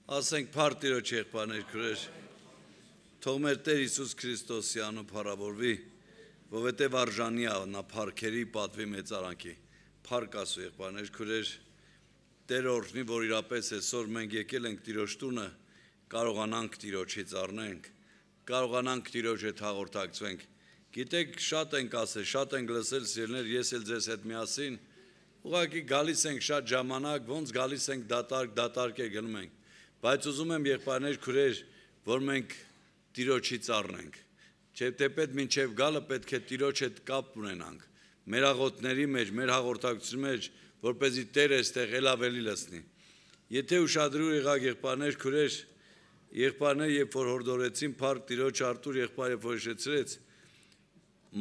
Ասենք փարտիրոջ եղբայրներ քրեր, թող մեր Տեր Հիսուս Քրիստոսի անուն փառավորվի, որովհետև արժանի է նա փառքերի պատվի մեծարանքի։ Փառք Աստծո եղբայրներ քրեր, Տեր օրհնի, որ իրապես այսօր մենք եկել ենք Տիրոջ տունը, կարողանանք Տիրոջից առնենք, կարողանանք Տիրոջ հետ հաղորդակցվենք։ Գիտեք, շատ ենք ասել, շատ ենք լսել սիրելիներ, ես էլ ձեզ հետ միասին, ուղղակի գալիս ենք շատ ժամանակ, ոնց գալիս ենք դատարկ է գնում ենք։ Բայց ուզում եմ եղբայրներ քուրեր, որ մենք Տիրոջից առնենք, թեպետ մինչև գալը պետք է Տիրոջ հետ կապ ունենանք, մեր աղոթների մեջ, մեր հաղորդակցության մեջ, որպեսզի Տերը այստեղ էլ ավելի լսնի։ Եթե ուշադրու եղաք եղբայրներ քուրեր, եղբայրները երբ որ հորդորեցին փառք Տիրոջ Արտուր եղբայրը որ հիշեցրեց,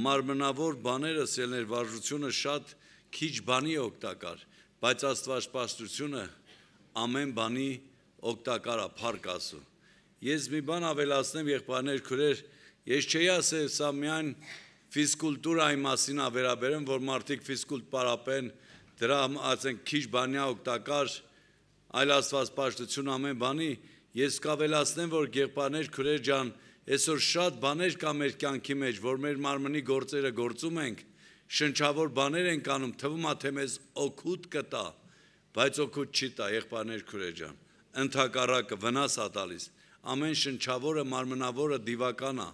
մարմնավոր բաները սելներ վարժությունը շատ քիչ բանի օգտակար, բայց Աստվածպաշտությունը ամեն բանի օգտակար է, փառք Աստծո։ Ես մի բան ավելացնեմ եղբայրներ քուրեր, ես չէի ասել սա միայն ֆիզկուլտուրայի մասին է վերաբերում, որ մարդիկ ֆիզկուլտ պարապեն, դրա ասենք քիչ բանի օգտակար, այլ Աստվածպաշտություն ամեն բանի, ես կավելացնեմ, որ եղբայրներ քուրեր ջան, այսօր շատ բաներ կա մեր կյանքի մեջ, որ մեր մարմնի գործերը գործում ենք, շնչավոր բաներ ենք անում, թվում է թե մեզ օգուտ կտա, բայց օգուտ չի տա եղբայրներ քուրեր ջան, ընդհակառակը վնաս է տալիս, ամեն շնչավորը, մարմնավորը դիվական է,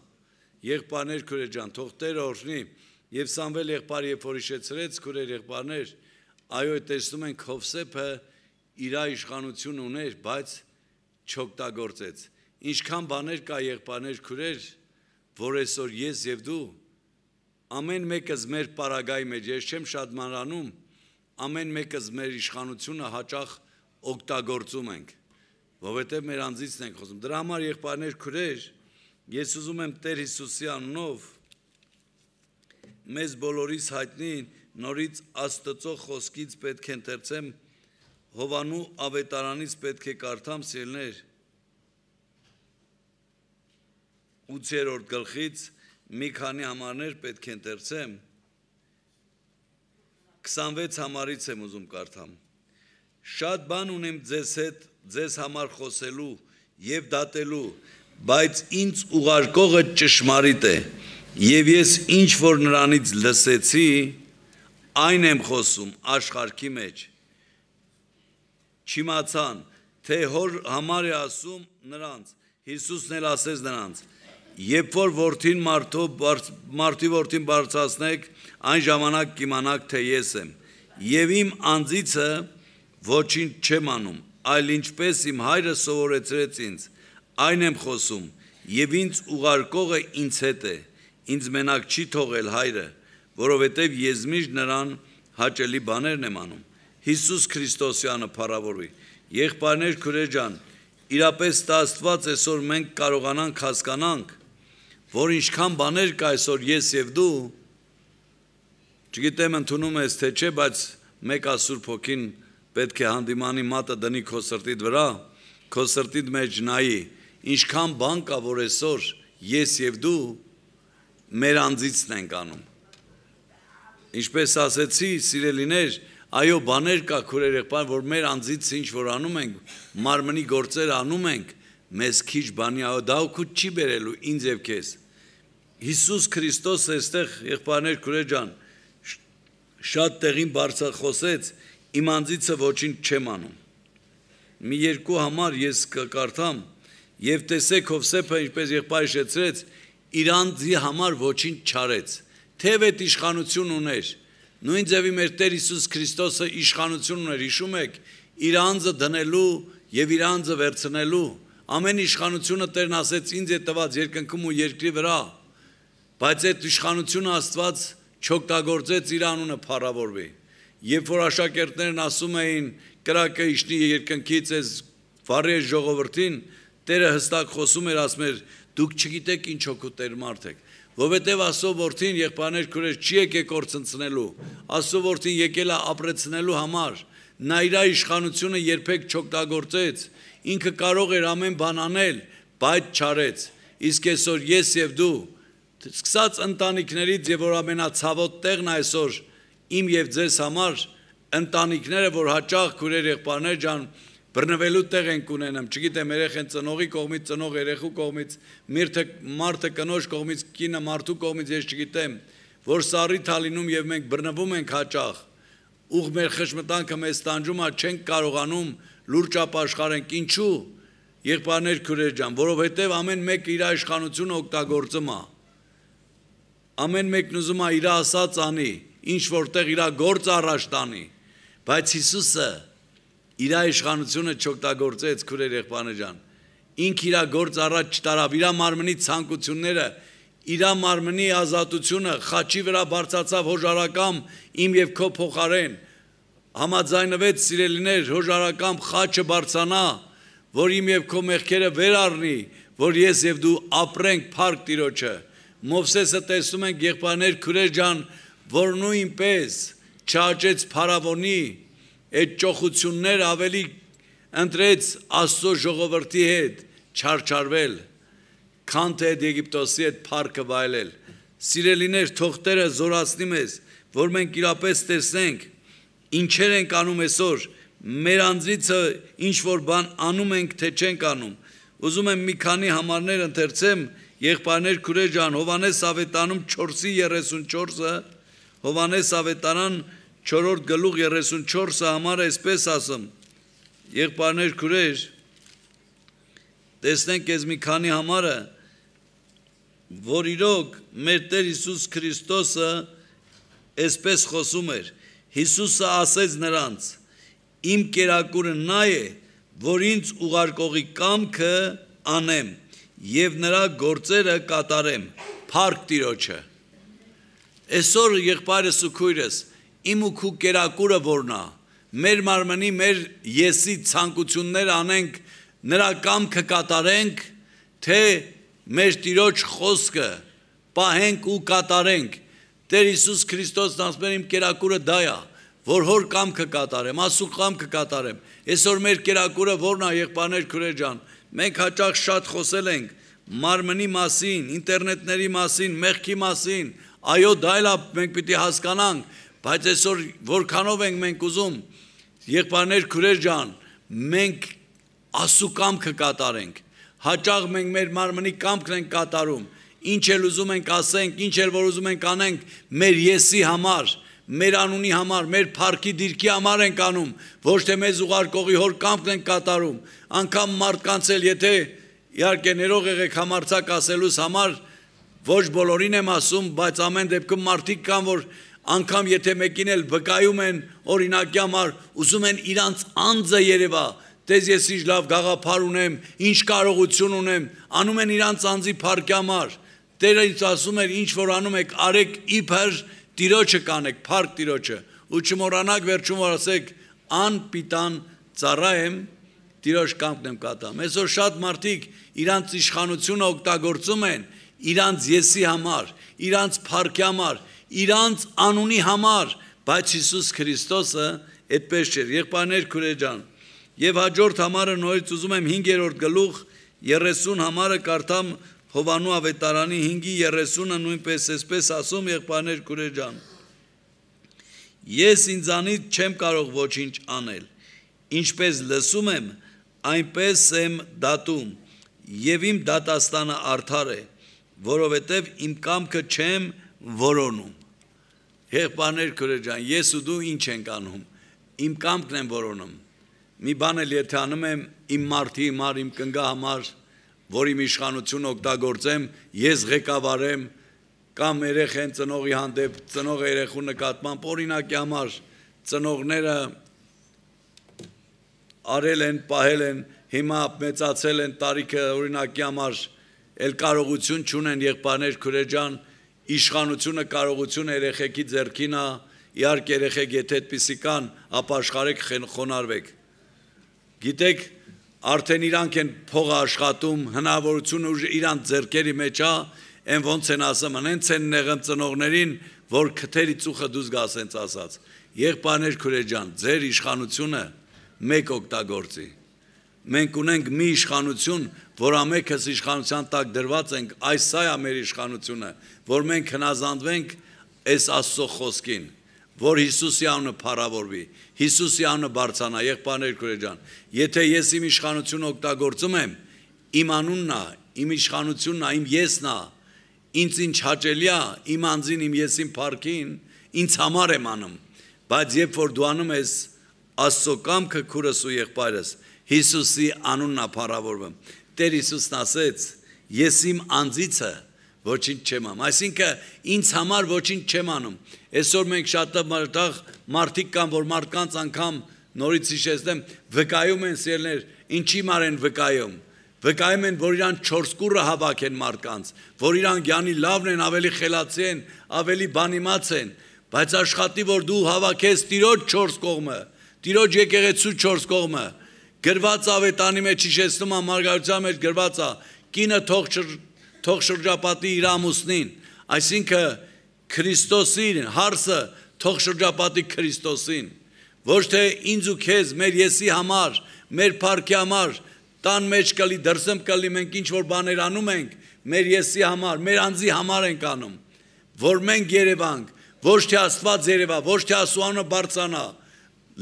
եղբայրներ քուրեր ջան, թող Տերը օրհնի, եւ Սամվել եղբայրը երբ որ հիշեցրեց քուրեր եղբայրներ, այո տեսնում ենք Հովսեփը իր իշխանություն ուներ, բայց չօգտագործեց։ Ինչքան բաներ կա եղբայրներ քուրեր, որ այսօր ես եւ դու ամեն մեկս մեր պարագայի մեջ, ես չեմ շատ մանրանում, ամեն մեկս մեր իշխանությունը հաճախ օգտագործում ենք, որովհետեւ մեր անձիցն ենք խոսում։ Դրա համար եղբայրներ քուրեր, ես ուզում եմ Տեր Հիսուսի անունով մեզ բոլորիս հայտնի նորից Աստծո խոսքից պետք է ընթերցեմ Հովանու ավետարանից պետք է կարդամ սիրելիներ 8-րդ գլխից մի քանի համարներ պետք է ընթերցեմ 26 համարից եմ ուզում կարդամ Շատ բան ունեմ ձեզ հետ ձեզ համար խոսելու եւ դատելու բայց ինձ ուղարկողը ճշմարիտ է եւ ես ինչ որ նրանից լսեցի այն եմ խոսում աշխարհի մեջ Չիմացան թե հոր համար է ասում նրանց Հիսուսն էլ ասեց նրանց Երբ որ որդին մարդի որդին բարձրացնեք այն ժամանակ կիմանաք թե ես եմ եւ իմ անձիցը ոչինչ չեմ անում այլ ինչպես իմ հայրը սովորեցրեց ինձ այն եմ խոսում եւ ինձ ուղարկողը ինձ հետ է ինձ մենակ չի թողել հայրը որովհետեւ ես միշտ նրան հաճելի բաներն եմ անում Հիսուս Քրիստոսյանը փառավորվի եղբայրներ քուրեր ջան իրապես Աստված այսօր մենք կարողանանք հասկանանք որ ինչքան բաներ կա այսօր ես եւ դու չգիտեմ ընդունում ես թե չէ բայց մեկ Սուրբ Հոգին պետք է հանդիմանի մատը դնի քո սրտիդ վրա քո սրտիդ մեջ նայի ինչքան բան կա որ այսօր ես եւ դու մեր անձիցն ենք անում ինչպես ասեցի սիրելիներ այո բաներ կա քուրեր եղբայր որ մեր անձից ինչ որ անում ենք մարմնի գործեր անում ենք մեզ քիչ բանի այո դա օգուտ չի բերելու ինձ եւ քեզ Հիսուս Քրիստոսը այստեղ եղբայրներ քուրեր ջան շատ տեղին բարձր խոսեց իմ անձիցը ոչինչ չեմ անում մի երկու համար ես կկարդամ եւ տեսեք Հովսեփը ինչպես եղբայր շեցրեց իր անձի համար ոչինչ չարեց թեև այդ իշխանություն ուներ նույն ձևի մեր Տեր Հիսուս Քրիստոսը իշխանություն ուներ հիշում եք իր անձը դնելու եւ իր անձը վերցնելու ամեն իշխանությունը Տերն ասեց ինձ է տված երկնքում ու երկրի վրա բայց այդ իշխանությունը Աստված չօգտագործեց իր անունը փառավորվի երբ որ աշակերտներն ասում էին կրակը իջնի երկնքից այս վառի ժողովրդին Տերը հստակ խոսում էր ասում էր դուք չգիտեք ինչ օգուտ Տեր մարդ եք որովհետև Աստծո որդին եղբայրներ քուրեր չի եկել կորցնցնելու Աստծո որդին եկել է ապրեցնելու համար նա իր իշխանությունը երբեք չօգտագործեց ինքը կարող էր ամեն բան անել բայց չարեց իսկ այսօր ես եւ դու սկսած ընտանիքներից եւ որ ամենացավոտ տեղն է այսօր իմ եւ ձեզ համար ընտանիքները որ հաճախ քուրեր եղբայրներ ջան բռնվելու տեղ ենք ունենամ, չգիտեմ երեխեն ծնողի կողմից, ծնող երեխու կողմից, մարդը կնոջ կողմից, կինը մարդու կողմից, ես չգիտեմ, որ սառիթ ա լինում եւ մենք բռնվում ենք հաճախ, ուղ մեր խշմտանքը մեզ տանջում ա, չենք կարողանում լուրջ ապաշխարենք, ինչու, եղբայրներ քույրեր ջան, որովհետեւ ամեն մեկը իր իշխանությունը օգտագործում է, ամեն մեկն ուզում է իր ասած անի, ինչ որտեղ իր գործ առաջ տանի, բայց Հիսուսը իր իշխանությունը չօգտագործեց քույրեր եղբայրներ ջան, ինք իր գործ առաջ չտարավ, իր մարմնի ցանկությունները, իր մարմնի ազատությունը խաչի վրա բարձրացավ հոժարակամ իմ եւ քո փոխարեն, համաձայնվեց սիրելիներ, հոժարակամ խաչը բարձրանա, որ իմ եւ քո մեղքերը վեր առնի, որ ես եւ դու ապրենք փառք Տիրոջը։ Մովսեսը տեսնում ենք եղբայրներ քույրեր ջան, որ նույնպես չաճեց փարավոնի այդ ճոխություններ ավելի ընտրեց Աստծո ժողովրդի հետ չարչարվել, քան թե Եգիպտոսի հետ փառքը վայելել։ Սիրելիներ, թող Տերը զորացնի մեզ, որ մենք իրապես տեսնենք ինչեր ենք անում այսօր, մեր անձիցը ինչ որ բան անում ենք, թե չենք անում։ Ուզում եմ մի քանի համարներ ընթերցեմ, եղբայրներ քույրեր ջան, Հովհաննես Ավետարանում 4:34-ը, Հովհաննես Ավետարան 4-րդ գլուխ 34-ը համարը այսպես ասում, եղբայրներ քույրեր, տեսնենք այս մի քանի համարը, որ իրոք մեր Տեր Հիսուս Քրիստոսը այսպես խոսում էր, Հիսուսը ասեց նրանց, իմ կերակուրը նա է, որ ինձ ուղարկողի կամքը անեմ եւ նրա գործերը կատարեմ, փառք Տիրոջը։ Այսօր եղբայրս ու քույրս, իմ ու քու կերակուրը որն է, մեր մարմնի, մեր եսի ցանկություններ անենք, նրա կամքը կատարենք, թե մեր Տիրոջ խոսքը պահենք ու կատարենք։ Տեր Հիսուս Քրիստոսն ասում է իմ կերակուրը դա է, որ հոր կամքը կատարեմ, Աստծո կամքը կատարեմ։ Այսօր մեր կերակուրը որն է, եղբայրներ քույրեր ջան, մենք հաճախ շատ խոսել ենք մարմնի մասին, ինտերնետների մասին, մեղքի մասին, այո դա էլ մենք պիտի հասկանանք, բայց այսօր որքանով ենք մենք ուզում, եղբայրներ քույրեր ջան, մենք Աստծո կամքը կատարենք, հաճախ մենք մեր մարմնի կամքն ենք կատարում, ինչ էլ ուզում ենք ասենք, ինչ էլ որ ուզում ենք անենք, մեր եսի համար, մեր անունի համար, մեր փառքի դիրքի համար ենք անում, ոչ թե մեզ ուղարկողի հոր կամքն ենք կատարում, անգամ մարդկանց էլ եթե իհարկե ներող եղեք համարձակ ասելուս համար, ոչ բոլորին եմ ասում, բայց ամեն դեպքում մարդիկ կան, որ անգամ եթե մեկին էլ վկայում են օրինակի համար, ուզում են իրանց անձը երևա, տես ես ինչ լավ գաղափար ունեմ, ինչ կարողություն ունեմ, անում են իրանց անձի փառքի համար։ Տերը ինձ ասում էր, ինչ որ անում եք, արեք իբր Տիրոջը կանեք, փառք Տիրոջը, ու չմոռանաք վերջում որ ասեք, անպիտան ծառա եմ, Տիրոջ կամքն եմ կատարում։ Այսօր շատ մարդիկ իրանց իշխանությունը օգտագործում են իրանց եսի համար, իրանց փառքի համար, իրանց անունի համար, բայց Հիսուս Քրիստոսը այդպես չէր։ Եղբայրներ քույրեր ջան, եւ հաջորդ համարը նորից ուզում եմ 5-րդ գլուխ 30 համարը կարդամ Հովանու Ավետարանի 5:30-ը նույնպես այսպես ասում եղբայրներ քույրեր ջան, ես ինձանից չեմ կարող ոչինչ անել, ինչպես լսում եմ, այնպես եմ դատում, եւ իմ դատաստանը արդար է, որովհետեւ իմ կամքը չեմ որոնում։ Եղբայրներ քույրեր ջան, ես ու դու ինչ ենք անում, իմ կամքն եմ որոնում։ Մի բան էլ եթե անում եմ իմ մարդի համար, իմ կնգա համար, որ իմ իշխանությունը օգտագործեմ, ես ղեկավարեմ, կամ երեխեն ծնողի հանդեպ, ծնողը երեխու նկատմամբ, օրինակի համար ծնողները արել են, պահել են, հիմա մեծացել են, տարիքը օրինակի համար էլ կարողություն չունեն եղբայրներ քույրեր ջան, իշխանությունը կարողությունը երեխեքի ձեռքին է, իհարկե երեխեք եթե այդպիսի կան, ապաշխարեք, խոնարհվեք։ Գիտեք, արդեն իրանք են փողը աշխատում, հնարավորությունը իրանք ձեռքերի մեջ է, են ոնց են ասում, հենց են նեղն ծնողներին, որ քթերի ծուխը դուզ գաս հենց ասած։ Եղբայրներ քույրեր ջան, ձեր իշխանությունը մեկ օգտագործի։ Մենք ունենք մի իշխանություն, որ ամենքս իշխանության տակ դրված ենք, այս սա է մեր իշխանությունը, որ մենք հնազանդվենք այս Աստծո խոսքին, որ Հիսուսի անունը փառավորվի, Հիսուսի անունը բարձրանա, եղբայրներ քույրեր ջան, եթե ես իմ իշխանությունը օգտագործում եմ, իմ անունն է, իմ իշխանությունն է, իմ եսն է, ինձ ինչ հաճելի է, իմ անձին, իմ եսին փառքին, ինձ համար եմ անում, բայց երբ որ դու անում ես Աստծո կամքը քուրս ու եղբայրս, Հիսուսի անունն է փառավորվում։ Տեր Հիսուսն ասեց, ես իմ անձիցը ոչինչ չեմ անում, այսինքն ինձ համար ոչինչ չեմ անում։ Այսօր մենք շատ մարդիկ կան, որ մարդկանց անգամ նորից հիշեցնեմ, վկայում են սիրելիներ, ինչի մար են վկայում։ Վկայում են, որ իրան 4 կուռը հավաքեն մարդկանց, որ իրան գյանի լավն են, ավելի խելացի են, ավելի բանիմաց են, բայց աշխատի, որ դու հավաքես Տիրոջ 4 կողմը, Տիրոջ եկեղեցու 4 կողմը, գրված ավետանի մեջ հիշեցնում եմ, մարգարեության մեջ գրված է, կինը թող շրջապատի իր ամուսնին, այսինքն Քրիստոսին, հարսը թող շրջապատի Քրիստոսին, ոչ թե ինձ ու քեզ, մեր եսի համար, մեր փառքի համար, տան մեջ կլի, դրսում կլի, մենք ինչ որ բաներ անում ենք, մեր եսի համար, մեր անձի համար ենք անում, որ մենք երևանք, ոչ թե Աստված երևա, ոչ թե Աստծո անունը բարձրանա,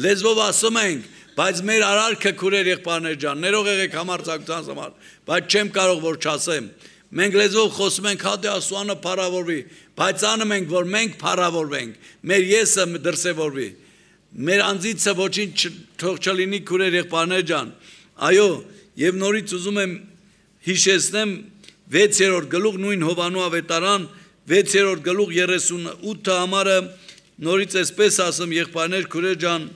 լեզվով ասում ենք, բայց մեր արարքը քուրեր եղբայրներ ջան, ներող եղեք համարձակության համար, բայց չեմ կարող որ չասեմ, մենք լեզվով խոսում ենք, հա դե Աստծո անունը փառավորվի, բայց անում ենք, որ մենք փառավորվենք, մեր եսը դրսևորվի, մեր անձիցը ոչինչ թող չլինի քուրեր եղբայրներ ջան, այո, եւ նորից ուզում եմ հիշեցնեմ 6-րդ գլուխ նույն Հովանու ավետարան 6-րդ գլուխ 38 համարը նորից այսպես ասում եղբայրներ քուրեր ջան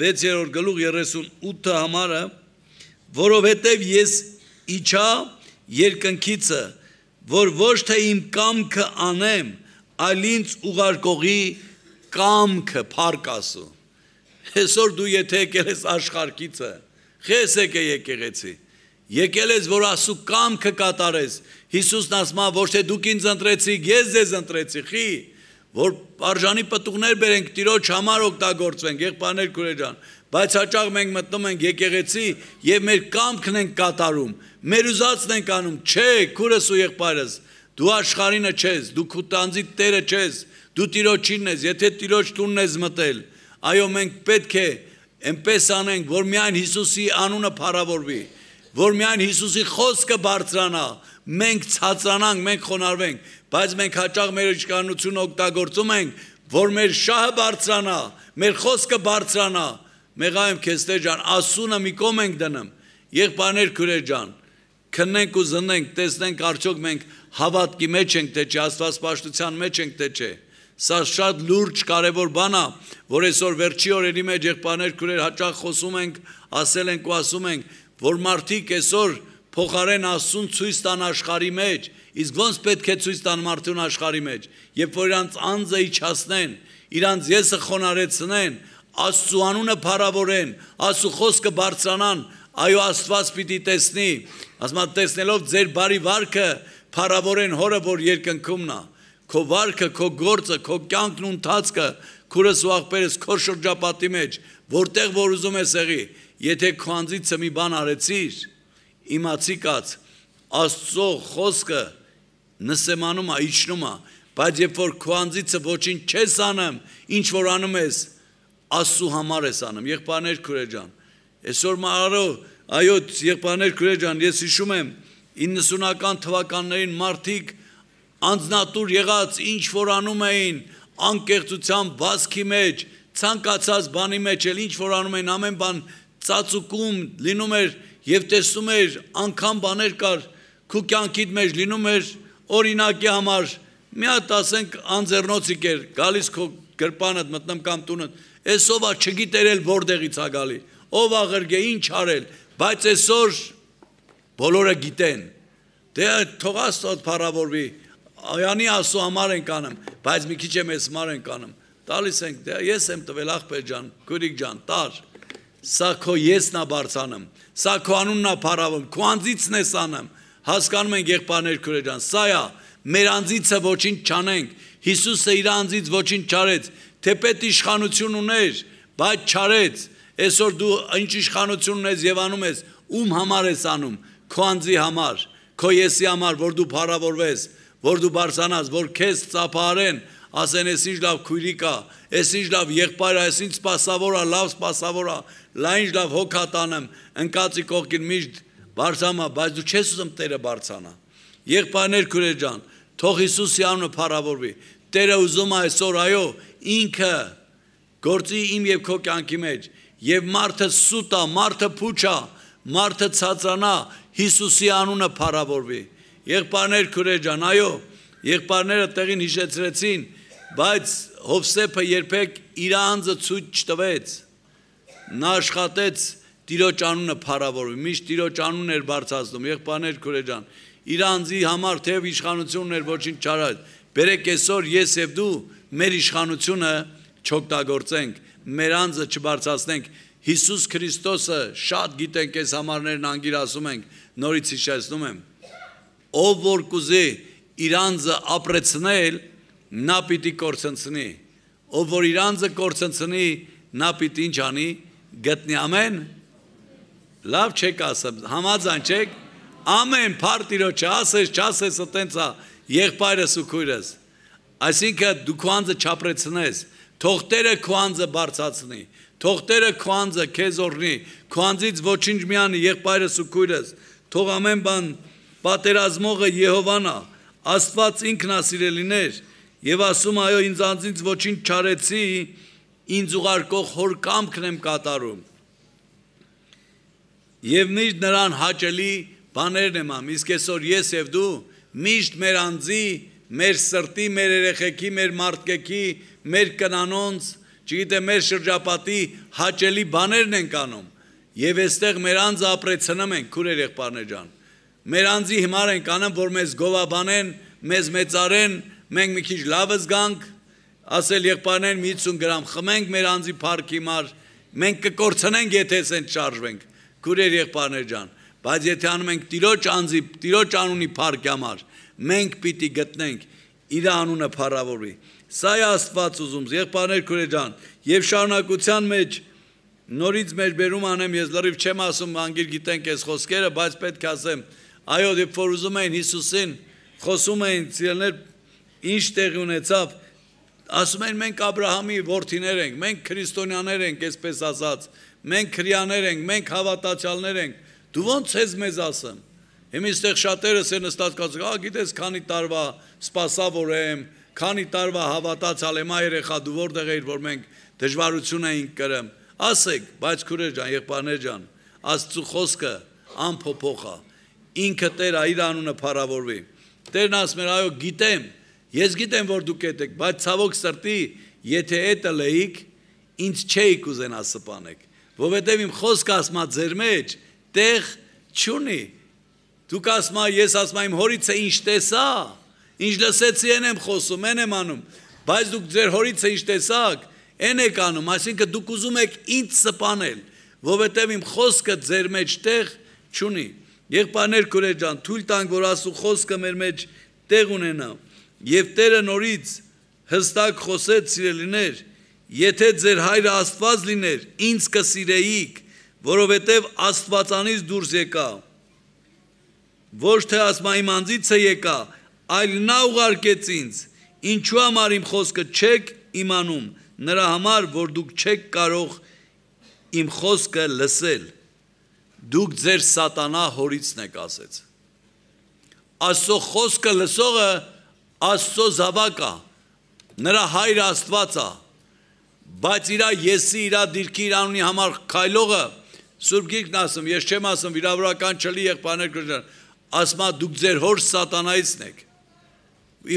6-րդ գլուխ 38 համարը որովհետև ես իջա երկնքիցը որ ոչ թե իմ կամքը անեմ այլ ինձ ուղարկողի կամքը փառք Աստծո այսօր դու եթե եկել ես աշխարհքիցը Խես եկե եկեղեցի, եկել ես, որ Աստծո կամքը կատարես, Հիսուսն ասում է, ոչ թե դուք ինձ ընտրեցիք, ես ձեզ ընտրեցի, խի, որ արժանի պտուղներ բերենք, Տիրոջ համար օգտագործվենք, եղբայրներ քույրեր ջան, բայց հաճախ մենք մտնում ենք եկեղեցի եւ մեր կամքն ենք կատարում, մեր ուզածն ենք անում, չէ, քուրս ու եղբայրս, դու աշխարհինը չես, դու քո տանձի տերը չես, դու Տիրոջինն ես, եթե Տիրոջ տունն ես մտել, այո, մենք պետք է Էնպես անենք, որ միայն Հիսուսի անունը փառավորվի, որ միայն Հիսուսի խոսքը բարձրանա, մենք ցածրանանք, մենք խոնարհվենք, բայց մենք հաճախ մեր իշխանությունը օգտագործում ենք, որ մեր շահը բարձրանա, մեր խոսքը բարձրանա։ Մեղա եմ քեզ Տեր ջան, Աստծունը մի կողմ ենք դնում։ Եղբայրներ քույրեր ջան, քննենք ու զննենք, տեսնենք արդյոք մենք հավատքի մեջ ենք թե չէ, աստվածպաշտության մեջ ենք թե չէ։ Սա շատ լուրջ կարևոր բան է, որ այսօր վերջի օրերի մեջ եղբայրներ քույրեր հաճախ խոսում ենք, ասել ենք ու ասում ենք, որ մարդիկ այսօր փոխարեն Աստծուն ցույց տան աշխարհի մեջ, իսկ ոնց պետք է ցույց տան մարդուն աշխարհի մեջ, երբ որ իրանց անձը իջացնեն, իրանց եսը խոնարհեցնեն, Աստծու անունը փառավորեն, Աստծու խոսքը բարձրանան, այո Աստված պիտի տեսնի, ասում տեսնելով ձեր բարի վարքը փառավորեն Հորը, որ երկնքումն է։ Քո վարքը, քո գործը, քո կյանքն ու ընթացքը, քուրս ու աղբերս քո շրջապատի մեջ, որտեղ որ ուզում ես եղի, եթե քո անձիցը մի բան արեցիր, իմացի կաց, Աստծո խոսքը նսեմանում է, իջնում է, բայց երբ որ քո անձիցը ոչինչ չես անում, ինչ որ անում ես, Աստծո համար ես անում, եղբայրներ քույրեր ջան, այսօր այո, եղբայրներ քույրեր ջան, ես հիշում եմ 90-ական թվականներին մարդիկ անձնատուր եղած ինչ որ անում էին անկեղծության վազքի մեջ, ցանկացած բանի մեջ էլ ինչ որ անում էին ամեն բան ծածուկում լինում էր եւ տեսնում էր անգամ բաներ կար քու կյանքիդ մեջ լինում էր օրինակի համար մի հատ ասենք անձեռնոցիկ էր գալիս քո գրպանդ մտնում կամ տունդ այսով է չգիտեր էլ որտեղից է գալի ով ա ղրգե ինչ արել բայց այսօր բոլորը գիտեն դե թող Աստված փառավորվի Այանի Աստծո համար ենք անում, բայց մի քիչ եմ ես համար ենք անում, տալիս ենք, ես եմ տվել աղբեր ջան, քույրիկ ջան, տար, սա քո եսն է բարձանում, սա քո անունն է փառավում, քո անձիցն ես անում, հասկանում ենք եղբայրներ քույրեր ջան, սա է, մեր անձիցը ոչինչ չանենք, Հիսուսը իր անձից ոչինչ չարեց, թեպետ իշխանություն ուներ, բայց չարեց, այսօր դու ինչ իշխանություն ունես եւ անում ես, ում համար ես անում, քո անձի համար, քո եսի համար, որ դու փառավորվես որ դու բարձրանաս, որ քեզ ծափարեն, ասեն ես ինչ լավ քույրիկ է, ես ինչ լավ եղբայր է, ես ինչ սպասավոր է, լավ սպասավոր է, լայն ինչ լավ հոգա տանեմ, ընկածի կողքին միշտ բարձանա, բայց դու չես ուզում Տերը բարձանա։ Եղբայրներ քույրեր ջան, թող Հիսուսի անունը փառավորվի։ Տերը ուզում է այսօր այո, ինքը գործի իմ եւ քո կյանքի մեջ, եւ մարդը սուտ է, մարդը փուչ է, մարդը ցածրանա, Հիսուսի անունը փառավորվի։ Եղբայրներ քույրեր ջան, այո, եղբայրները տեղին հիշեցրեցին, բայց Հովսեփը երբեք իր անձը ցույց չտվեց։ Նա աշխատեց Տիրոջ անունը փառավորվի, միշտ Տիրոջ անունն էր բարձրացնում։ Եղբայրներ քույրեր ջան, իր անձի համար թեև իշխանությունն էր ոչինչ չարած։ Բերեք այսօր ես եւ դու մեր իշխանությունը չօգտագործենք, մեր անձը չբարձրացնենք։ Հիսուս Քրիստոսը շատ գիտենք, այս համարներն անգիր ասում ենք, նորից հիշեցնում եմ։ Ով որ կուզի իր անձը ապրեցնել, նա պիտի կորցնցնի։ Ով որ իր անձը կորցնցնի, նա պիտի ինչ անի, գտնի։ Ամեն։ Լավ չեք ասում, համաձայն չեք։ Ամեն, փառ Տիրոջը, ասես, չասես, այտենց է եղբայրս ու քույրս։ Այսինքն դու քո անձը չապրեցնես, թող Տերը քո անձը բարձրացնի, թող Տերը քո անձը քեզ օրհնի, քո անձից ոչինչ մի անի եղբայրս ու քույրս, թող ամեն բան պատերազմողը Եհովան է, Աստված ինքն է սիրելիներ, եւ ասում այո ինձ անձից ոչինչ չարեցի, ինձ ուղարկող հոր կամքն եմ կատարում։ Եվ միշտ նրան հաճելի բաներն եմ անում, իսկ այսօր ես եւ դու միշտ մեր անձի, մեր սրտի, մեր երեխեքի, մեր մարդկեքի, մեր կնանոնց, չգիտեմ, մեր շրջապատի հաճելի բաներն ենք անում։ Եվ այստեղ մեր անձը ապրեցնում ենք, քուրեր եղբայրներ ջան։ Մեր անձի հիմար ենք անում, որ մեզ գովաբանեն, մեզ մեծարեն, մենք մի քիչ լավը զգանք, ասել եղբայրներ 50 գրամ խմենք մեր անձի փառքի համար, մենք կկորցնենք, եթե ասենք շարժվենք, քուրեր եղբայրներ ջան, բայց եթե անում ենք Տիրոջ անձի, Տիրոջ անունի փառքի համար, մենք պիտի գտնենք իր անունը փառավորվի։ Սա է Աստված ուզում, եղբայրներ քուրեր ջան, եւ շարունակության մեջ նորից մեր բերում անեմ, ես լրիվ չեմ ասում, անգիր գիտենք այս խոսքերը, բայց պետք է ասեմ, այո, երբ որ ուզում էին Հիսուսին, խոսում էին ցիլներ, ինչ տեղի ունեցավ, ասում են մենք Աբրահամի որդիներ ենք, մենք քրիստոնյաներ ենք, այսպես ասած, մենք քրիաներ ենք, մենք հավատացյալներ ենք, դու ո՞նց ես մեզ ասեմ։ Հիմա այստեղ շատերս են նստած կասում, գիտես քանի տարվա սպասավոր եմ, քանի տարվա հավատացյալ եմ, երեխա դու որտեղ էիր, որ մենք դժվարություն էինք կրում։ Ասեք, բայց քուրեր ջան, եղբայրներ ջան, Աստծո խոսքը անփոփոխ է։ Ինքը Տեր է, իր անունը փառավորվի։ Տերն ասում է, այո, գիտեմ, ես գիտեմ, որ դուք եք, բայց ցավոք սրտի, եթե էտը լեիք, ինձ չէիք ուզենա սպանեք, որովհետև իմ խոսքը ասում է ձեր մեջ տեղ չունի։ Դուք ասում եք, ես ասում եմ, իմ հորիցը ինչ տեսա, ինչ լսեցի, այն եմ խոսում, այն եմ անում, բայց դուք ձեր հորիցը ինչ տեսաք, այն եք անում, այսինքն դուք ուզում եք ինձ սպանել, որովհետև իմ խոսքը ձեր մեջ տեղ չունի։ Եղբայրներ քուրեր ջան, թույլ տանք, որ Աստծո խոսքը մեր մեջ տեղ ունենա։ Եվ Տերը նորից հստակ խոսեց, սիրելիներ, եթե ձեր հայրը Աստված լիներ, ինձ կսիրեիք, որովհետև Աստվածանից դուրս եկա։ Ոչ թե ասում իմ անձից է եկա, այլ նա ուղարկեց ինձ։ Ինչու համար իմ խոսքը չեք իմանում, նրա համար, որ դուք չեք կարող իմ խոսքը լսել։ Դուք ձեր սատանա հորիցն եք ասեց։ Աստծո խոսքը լսողը Աստծո զավակ է, նրա հայրը Աստված է, բայց իր եսի, իր դիրքի, իր անունի համար քայլողը, Սուրբ Գիրքն ասում, ես չեմ ասում, վիրավորական չլի եղբայրներ քրիստոնյա, ասում է դուք ձեր հոր սատանայիցն եք,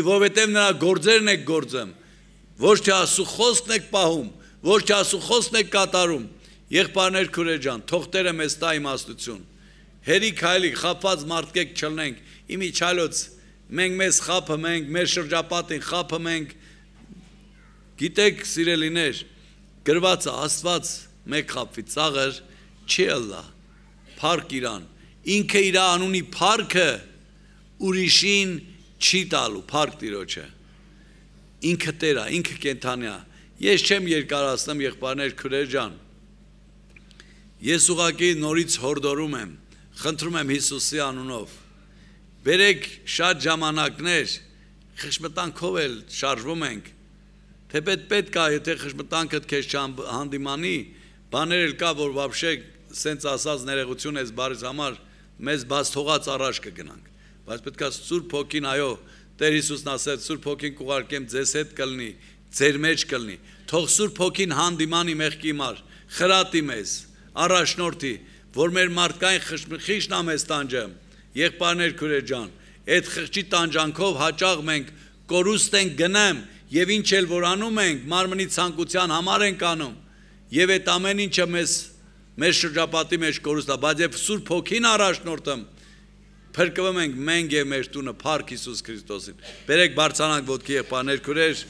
որովհետև նրա գործերն եք գործում, ոչ թե Աստծո խոսքն եք պահում, ոչ թե Աստծո խոսքն եք կատարում։ Եղբայրներ քուրեր ջան, թող Տերը մեզ տա իմաստություն։ Հերիք հայլիկ խափված մարդկեք չլնենք, իմի չալոց, մենք մեզ խափում ենք, մեր շրջապատին խափում ենք։ Գիտեք, սիրելիներ, գրված է Աստված մեկ խափվի ծաղր չի ըլլա, փառք իրան, ինքը իր անունի փառքը ուրիշին չի տալու, փառք Տիրոջը։ Ինքը Տեր է, ինքը կենդանի է։ Ես չեմ երկարացնում, եղբայրներ քուրեր ջան։ Ես ուղղակի նորից հորդորում եմ, խնդրում եմ Հիսուսի անունով, բերեք շատ ժամանակներ, խշմտանքով էլ շարժվում ենք, Թեպետ պետք է, եթե խշմտանքդ քեզ չհանդիմանի, բաներ էլ կա, որ вообще սենց ասած ներողություն ես բարիս համար մեզ բաց թողած առաջ կգնանք, բայց պետք է Սուրբ Հոգին, այո, Տեր Հիսուսն ասեց, Սուրբ Հոգին կուղարկեմ ձեզ հետ կլնի, ձեր մեջ կլնի, թող Սուրբ Հոգին հանդիմանի մեղքի համար, խրատի մեզ, առաջնորդի, որ մեր մարդկային խիչն ամես տանջը, եղբայրներ քուրեր ջան, այդ խղճի տանջանքով հաճախ մենք կորուստ ենք գնեմ եւ ինչ էլ որ անում ենք մարմնի ցանկության համար ենք անում եւ այդ ամեն ինչը մեր շրջապատի մեջ կորուստ է, բայց երբ Սուրբ Հոգին առաջնորդում փրկվում ենք մենք եւ մեր տունը Փառք Հիսուս Քրիստոսին։ Բերեք բարձրանանք ոտքի եղբայրներ քուրեր